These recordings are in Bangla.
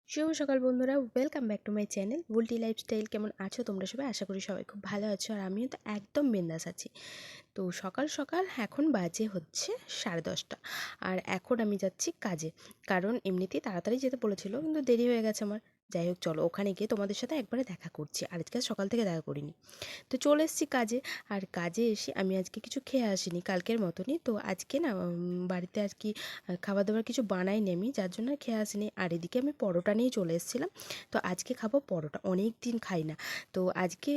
শুভ সকাল বন্ধুরা, welcome back to my channel Bulti lifestyle. কেমন আছো তোমরা সবাই? আশা করি সবাই খুব ভালো আছো, আর আমিও তো একদম বিন্দাস আছি। তো সকাল সকাল এখন বাজে হচ্ছে 10:30, আর এখন আমি যাচ্ছি কাজে। কারণ এমনিতেই তাড়াতাড়ি যেতে বলেছিল, কিন্তু দেরি হয়ে গেছে আমার। যাই হোক, চলো ওখানে গিয়ে তোমাদের সাথে একবারে দেখা করছি। আর আজকে সকাল থেকে দেখা করিনি, তো চলে এসেছি কাজে। আর কাজে এসে আমি আজকে কিছু খেয়ে আসিনি, কালকের মতনই। তো আজকে না বাড়িতে আর কি খাবার দাবার কিছু বানাইনি আমি, যার জন্য আর খেয়ে আসিনি। আর এদিকে আমি পরোটা নিয়ে চলে এসেছিলাম। তো আজকে খাবো পরোটা, অনেক দিন খাই না। তো আজকে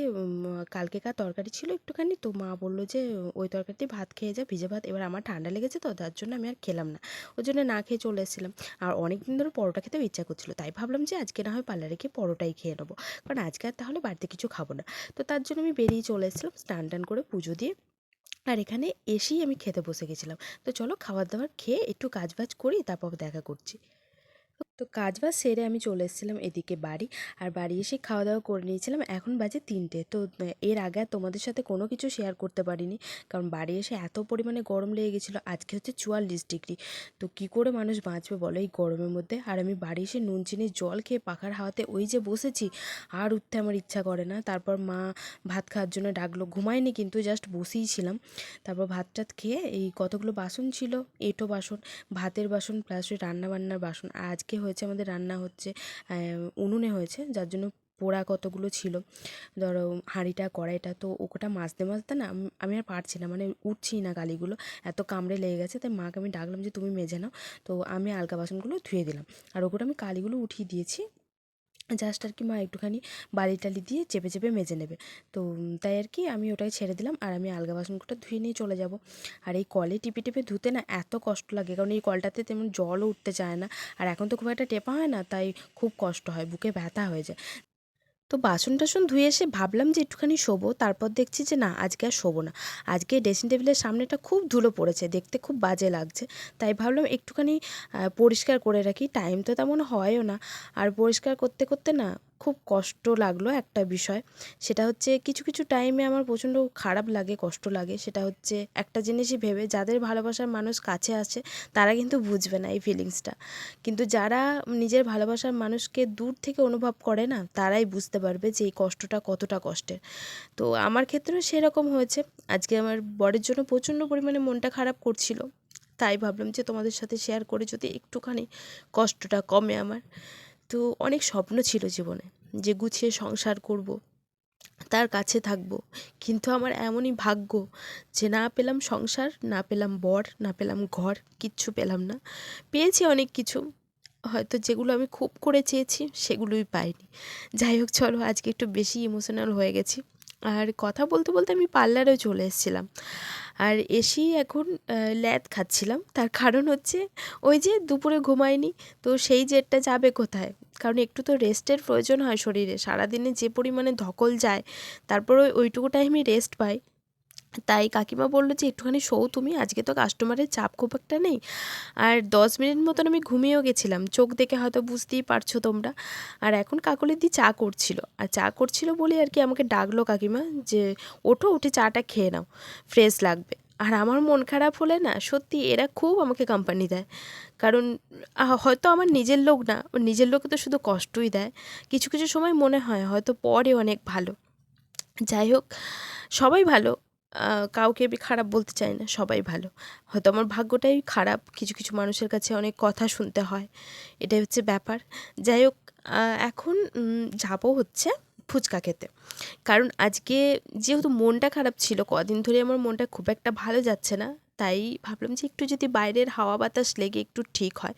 কালকেকার তরকারি ছিল একটুখানি, তো মা বললো যে ওই তরকারিতে ভাত খেয়ে যা, ভিজে ভাত। এবার আমার ঠান্ডা লেগেছে, তো তার জন্য আমি আর খেলাম না, ওই জন্য না খেয়ে চলে এসেছিলাম। আর অনেক দিন ধরে পরোটা খেতেও ইচ্ছা করছিল, তাই ভাবলাম যে আজকে না হয় পার্লারে গিয়ে পরোটাই খেয়ে নেবো, কারণ আজকে আর তাহলে বাড়িতে কিছু খাবো না। তো তার জন্য আমি বেরিয়ে চলে এসেছিলাম, স্নান টান করে পুজো দিয়ে। আর এখানে এসেই আমি খেতে বসে গেছিলাম। তো চলো খাবার দাবার খেয়ে একটু কাজ বাজ করি, তারপর দেখা করছি। তো কাজ বাজ সেরে আমি চলে এসেছিলাম এদিকে বাড়ি। আর বাড়ি এসে খাওয়া দাওয়া করে নিয়েছিলাম, এখন বাজে 3টে। তো এর আগে আর তোমাদের সাথে কোনো কিছু শেয়ার করতে পারিনি, কারণ বাড়ি এসে এত পরিমাণে গরম লেগে গেছিলো। আজকে হচ্ছে 44 ডিগ্রি। তো কি করে মানুষ বাঁচবে বলো এই গরমের মধ্যে? আর আমি বাড়ি এসে নুন চিনির জল খেয়ে পাখার হাওয়াতে ওই যে বসেছি, আর উঠতে আমার ইচ্ছা করে না। তারপর মা ভাত খাওয়ার জন্য ডাকলো, ঘুমায়নি কিন্তু, জাস্ট বসেই ছিলাম। তারপর ভাত টাত খেয়ে এই কতগুলো বাসন ছিল, এঁটো বাসন, ভাতের বাসন প্লাস ওই রান্নাবান্নার বাসন। আর আজকে হয়েছে আমাদের রান্না হচ্ছে উনুনে হয়েছে, যার জন্য পোড়া কতগুলো ছিল। ধরো হাঁড়িটা কড়াইটা, তো ওটা মাজতে মাজতে না আমি আর পারছি না, মানে উঠছি না, গালিগুলো এত কামড়ে লেগে গেছে। তাই মাকে আমি ডাকলাম যে তুমি মেজে নাও। তো আমি আলগা বাসনগুলো ধুয়ে দিলাম, আর ওগুলো আমি কালিগুলো উঠিয়ে দিয়েছি। জাস্ট আর কি মা একটুখানি বালি টালি দিয়ে চেপে চেপে মেজে নেবে। তো তাই আর কি আমি ওটাকে ছেড়ে দিলাম, আর আমি আলগা বাসনগুলো ধুয়ে নিয়ে চলে যাব। আর এই কলে টিপে টিপে ধুতে না এত কষ্ট লাগে, কারণ এই কলটাতে তেমন জলও উঠতে চায় না। আর এখন তো খুব একটা টেপা হয় না, তাই খুব কষ্ট হয়, বুকে ব্যথা হয়ে যায়। তো বাসন টাসন ধুয়ে এসে ভাবলাম যে একটুখানি শোবো, তারপর দেখছি যে না, আজকে আর শোবো না। আজকে ড্রেসিং টেবিলের সামনেটা খুব ধুলো পড়েছে, দেখতে খুব বাজে লাগছে। তাই ভাবলাম একটুখানি পরিষ্কার করে রাখি, টাইম তো তেমন হয়ও না। আর পরিষ্কার করতে করতে না খুব কষ্ট লাগলো একটা বিষয়। সেটা হচ্ছে কিছু কিছু টাইমে আমার প্রচণ্ড খারাপ লাগে, কষ্ট লাগে। সেটা হচ্ছে একটা জিনিসই ভেবে, যাদের ভালোবাসার মানুষ কাছে আছে তারা কিন্তু বুঝবে না এই ফিলিংসটা, কিন্তু যারা নিজের ভালোবাসার মানুষকে দূর থেকে অনুভব করে না, তারাই বুঝতে পারবে যে এই কষ্টটা কতটা কষ্টের। তো আমার ক্ষেত্রেও সেরকম হয়েছে। আজকে আমার বরের জন্য প্রচণ্ড পরিমাণে মনটা খারাপ করছিল, তাই ভাবলাম যে তোমাদের সাথে শেয়ার করে যদি একটুখানি কষ্টটা কমে আমার। তো অনেক স্বপ্ন ছিল জীবনে, যে গুছিয়ে সংসার করব, তার কাছে থাকবো। কিন্তু আমার এমনই ভাগ্য যে না পেলাম সংসার, না পেলাম বর, না পেলাম ঘর, কিচ্ছু পেলাম না। পেয়েছি অনেক কিছু, হয়তো যেগুলো আমি খুব করে চেয়েছি সেগুলোই পাইনি। যাই হোক, চলো আজকে একটু বেশি ইমোশনাল হয়ে গেছি। আর কথা বলতে বলতে আমি পার্লারেও চলে এসেছিলাম। আর এসেই এখন ল্যাদ খাচ্ছিলাম। তার কারণ হচ্ছে ওই যে দুপুরে ঘুমাইনি, তো সেই জেরটা যাবে কোথায়? কারণ একটু তো রেস্টের প্রয়োজন হয় শরীরে, সারাদিনে যে পরিমাণে ধকল যায়, তারপর ওইটুকু টাইমে রেস্ট পাই। তাই কাকিমা বলল যে একটুখানি শোও তুমি, আজকে তো কাস্টমারের চাপ খুব একটা নেই। আর 10 মিনিট মতন আমি ঘুমিয়েও গেছিলাম, চোখ দেখে হয়তো বুঝতেই পারছো তোমরা। আর এখন কাকলিদি চা করছিল, আর চা করছিল বলে আর কি আমাকে ডাকলো কাকিমা যে ওঠো, উঠে চাটা খেয়ে নাও, ফ্রেশ লাগবে। আর আমার মন খারাপ হলে না সত্যি এরা খুব আমাকে কোম্পানি দেয়। কারণ হয়তো আমার নিজের লোক না, নিজের লোকে তো শুধু কষ্টই দেয়। কিছু কিছু সময় মনে হয় হয়তো পরে অনেক ভালো। যাই হোক, সবাই ভালো, কাউকে আমি খারাপ বলতে চাই না, সবাই ভালো। হয়তো আমার ভাগ্যটাই খারাপ, কিছু কিছু মানুষের কাছে অনেক কথা শুনতে হয়, এটাই হচ্ছে ব্যাপার। যাই হোক, এখন যাবো হচ্ছে ফুচকা খেতে। কারণ আজকে যেহেতু মনটা খারাপ ছিল, কদিন ধরে আমার মনটা খুব একটা ভালো যাচ্ছে না, তাই ভাবলাম যে একটু যদি বাইরের হাওয়া বাতাস লেগে একটু ঠিক হয়।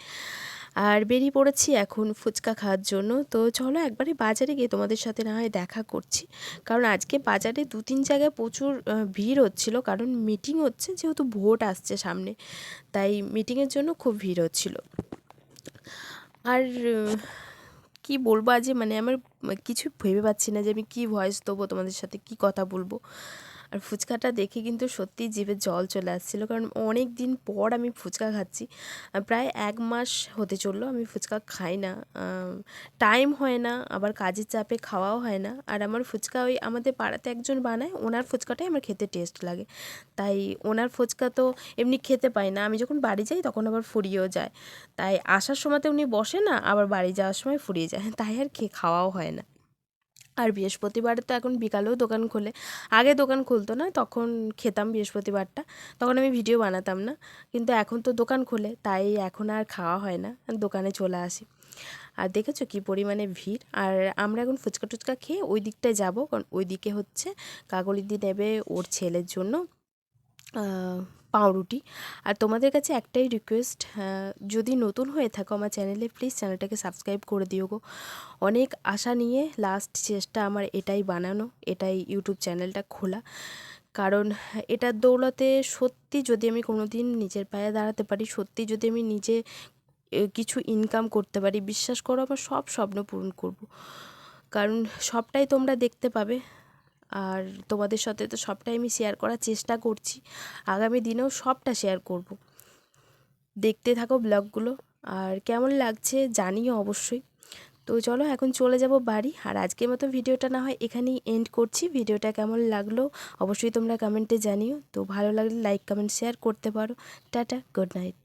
আর বেরিয়ে পড়েছি এখন ফুচকা খাওয়ার জন্য। তো চলো একবারে বাজারে গিয়ে তোমাদের সাথে না হয় দেখা করছি, কারণ আজকে বাজারে 2-3 জায়গায় প্রচুর ভিড় হচ্ছিল, কারণ মিটিং হচ্ছে, যেহেতু ভোট আসছে সামনে, তাই মিটিংয়ের জন্য খুব ভিড় হচ্ছিল। আর কি বলবো, আজ মানে আমার কিছু ভেবে পাচ্ছি না যে আমি কি ভয়েস দেবো, তোমাদের সাথে কি কথা বলবো। আর ফুচকাটা দেখে কিন্তু সত্যিই জিভে জল চলে আসছিলো, কারণ অনেক দিন পর আমি ফুচকা খাচ্ছি। প্রায় 1 মাস হতে চললো আমি ফুচকা খাই না, টাইম হয় না, আবার কাজের চাপে খাওয়াও হয় না। আর আমার ফুচকা ওই আমাদের পাড়াতে একজন বানায়, ওনার ফুচকাটাই আমার খেতে টেস্ট লাগে। তাই ওনার ফুচকা তো এমনি খেতে পাই না, আমি যখন বাড়ি যাই তখন আবার ফুরিয়েও যায়। তাই আসার সময়তে উনি বসে না, আবার বাড়ি যাওয়ার সময় ফুরিয়ে যায়, তাই আর খাওয়াও হয় না। আর বৃহস্পতিবারে তো এখন বিকালেও দোকান খোলে, আগে দোকান খুলতো না, তখন খেতাম বৃহস্পতিবারটা, তখন আমি ভিডিও বানাতাম না। কিন্তু এখন তো দোকান খোলে, তাই এখন আর খাওয়া হয় না, দোকানে চলে আসি। আর দেখেছো কী পরিমাণে ভিড়। আর আমরা এখন ফুচকা টুচকা খেয়ে ওই দিকটায় যাবো, কারণ ওই দিকে হচ্ছে কাকলিদি নেবে ওর ছেলের জন্য পাউরুটি। আর তোমাদের কাছে একটাই রিকোয়েস্ট, যদি নতুন হয়ে থাকো আমার চ্যানেলে, প্লিজ চ্যানেলটাকে সাবস্ক্রাইব করে দিও গো। অনেক আশা নিয়ে লাস্ট চেষ্টা আমার এটাই বানানো, এটাই ইউটিউব চ্যানেলটা খোলা। কারণ এটার দৌলতে সত্যি যদি আমি কোনো দিন নিজের পায়ে দাঁড়াতে পারি, সত্যি যদি আমি নিজে কিছু ইনকাম করতে পারি, বিশ্বাস করো আমার সব স্বপ্ন পূরণ করব। কারণ সবটাই তোমরা দেখতে পাবে, আর তোমাদের সাথে তো সবটাই আমি শেয়ার করার চেষ্টা করছি, আগামী দিনেও সবটা শেয়ার করব। দেখতে থাকো ব্লগগুলো, আর কেমন লাগছে জানিও অবশ্যই। তো চলো এখন চলে যাব বাড়ি, আর আজকের মতো ভিডিওটা না হয় এখানেই এন্ড করছি। ভিডিওটা কেমন লাগলো অবশ্যই তোমরা কমেন্টে জানিও। তো ভালো লাগলে লাইক কমেন্ট শেয়ার করতে পারো। Tata, good night.